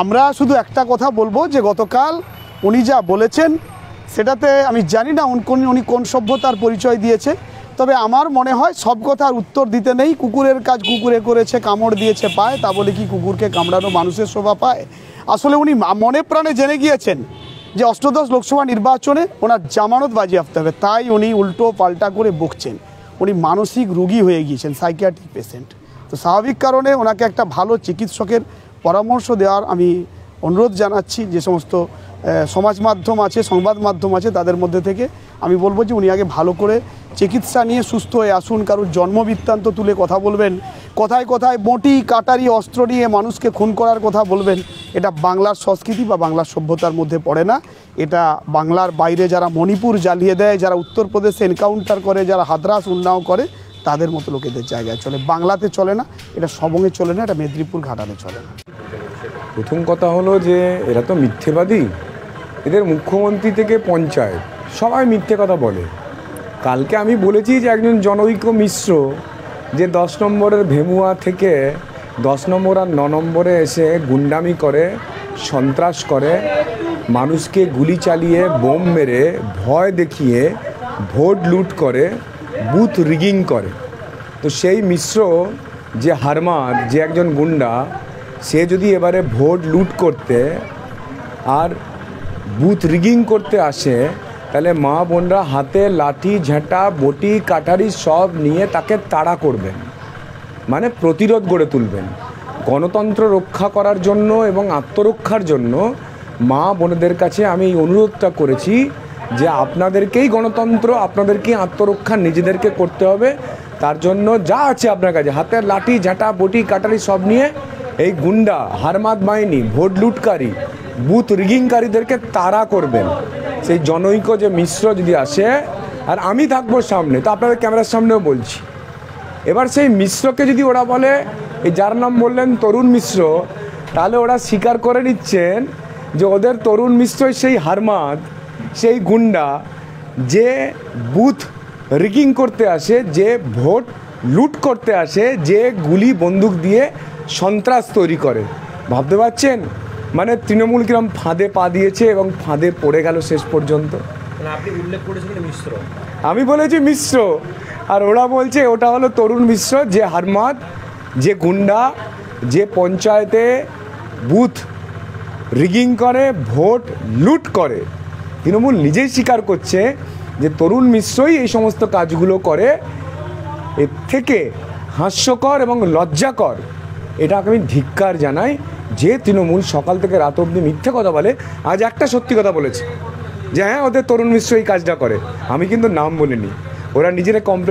আমরা শুধু একটা কথা বলবো যে গতকাল উনি যা বলেছেন সেটাতে আমি জানি না উনি কোন সভ্যতার পরিচয় দিয়েছে, তবে আমার মনে হয় সব কথার উত্তর দিতে নেই। কুকুরের কাজ কুকুরে করেছে, কামড় দিয়েছে পায়, তা বলে কি কুকুরকে কামড়ানো মানুষের শোভা পায়? আসলে উনি মনে প্রাণে জেনে গিয়েছেন যে অষ্টাদশ লোকসভা নির্বাচনে ওনার জামানত বাজেয়াপ্ত হবে, তাই উনি উল্টো পাল্টা করে বকছেন। উনি মানসিক রোগী হয়ে গিয়েছেন, সাইকিয়াট্রিক পেশেন্ট। তো স্বাভাবিক কারণে ওনাকে একটা ভালো চিকিৎসকের পরামর্শ দেওয়ার আমি অনুরোধ জানাচ্ছি। যে সমস্ত সমাজ মাধ্যম আছে, সংবাদ মাধ্যম আছে, তাদের মধ্যে থেকে আমি বলবো যে উনি আগে ভালো করে চিকিৎসা নিয়ে সুস্থ হয়ে আসুন। কারোর জন্মবৃত্তান্ত তুলে কথা বলবেন, কথায় কথায় বঁটি কাটারি অস্ত্র নিয়ে মানুষকে খুন করার কথা বলবেন, এটা বাংলার সংস্কৃতি বা বাংলার সভ্যতার মধ্যে পড়ে না। এটা বাংলার বাইরে যারা মণিপুর জ্বালিয়ে দেয়, যারা উত্তরপ্রদেশে এনকাউন্টার করে, যারা হাদরাস উন্নাও করে, তাদের মতো লোকেদের জায়গায় চলে। বাংলাতে চলে না, এটা সবঙ্গে চলে না, এটা মেদিনীপুর ঘাটালে চলে না। প্রথম কথা হলো যে এরা তো মিথ্যেবাদী, এদের মুখ্যমন্ত্রী থেকে পঞ্চায়েত সবাই মিথ্যে কথা বলে। কালকে আমি বলেছি যে একজন জনৈক মিশ্র যে 10 নম্বরের ভেমুয়া থেকে 10 নম্বর আর 9 নম্বরে এসে গুন্ডামি করে, সন্ত্রাস করে, মানুষকে গুলি চালিয়ে বোম মেরে ভয় দেখিয়ে ভোট লুট করে, বুথ রিগিং করে। তো সেই মিশ্র যে হারমাদ, যে একজন গুন্ডা, সে যদি এবারে ভোট লুট করতে আর বুথ রিগিং করতে আসে, তাহলে মা বোনরা হাতে লাঠি ঝাঁটা বটি কাটারি সব নিয়ে তাকে তাড়া করবেন, মানে প্রতিরোধ গড়ে তুলবেন। গণতন্ত্র রক্ষা করার জন্য এবং আত্মরক্ষার জন্য মা বোনদের কাছে আমি এই অনুরোধটা করেছি যে আপনাদেরকেই গণতন্ত্র, আপনাদেরকেই আত্মরক্ষা নিজেদেরকে করতে হবে। তার জন্য যা আছে আপনার কাছে, হাতের লাঠি ঝাঁটা বটি কাটারি সব নিয়ে এই গুন্ডা হারমাদ বাহিনী, ভোট লুটকারী, বুথ রিগিংকারীদেরকে তাড়া করবেন। সেই জনৈক যে মিশ্র যদি আসে, আর আমি থাকবো সামনে, তো আপনাদের ক্যামেরার সামনেও বলছি, এবার সেই মিশ্রকে যদি ওরা বলে, এই যার নাম বললেন তরুণ মিশ্র, তাহলে ওরা স্বীকার করে নিচ্ছেন যে ওদের তরুণ মিশ্রই সেই হারমাদ, সেই গুন্ডা যে বুথ রিগিং করতে আসে, যে ভোট লুট করতে আসে, যে গুলি বন্দুক দিয়ে সন্ত্রাস তৈরি করে। ভাবতে পারছেন মানে তৃণমূল কিরম ফাঁদে পা দিয়েছে এবং ফাঁদে পড়ে গেল শেষ পর্যন্ত। আপনি উল্লেখ করেছিলেন মিশ্র, আমি বলেছি মিশ্র, আর ওরা বলছে ওটা হলো তরুণ মিশ্র, যে হারমাদ, যে গুন্ডা, যে পঞ্চায়েতে বুথ রিগিং করে, ভোট লুট করে। তৃণমূল নিজেই স্বীকার করছে যে তরুণ মিশ্রই এই সমস্ত কাজগুলো করে। এর থেকে হাস্যকর এবং লজ্জাকর, এটাকে আমি ধিক্কার জানাই যে তৃণমূল সকাল থেকে রাত অবধি মিথ্যে কথা বলে। আজ একটা সত্যি কথা বলেছে যে হ্যাঁ ওদের তরুণ মিশ্র এই কাজটা করে। আমি কিন্তু নাম বলিনি, ওরা নিজেরা কমপ্লেন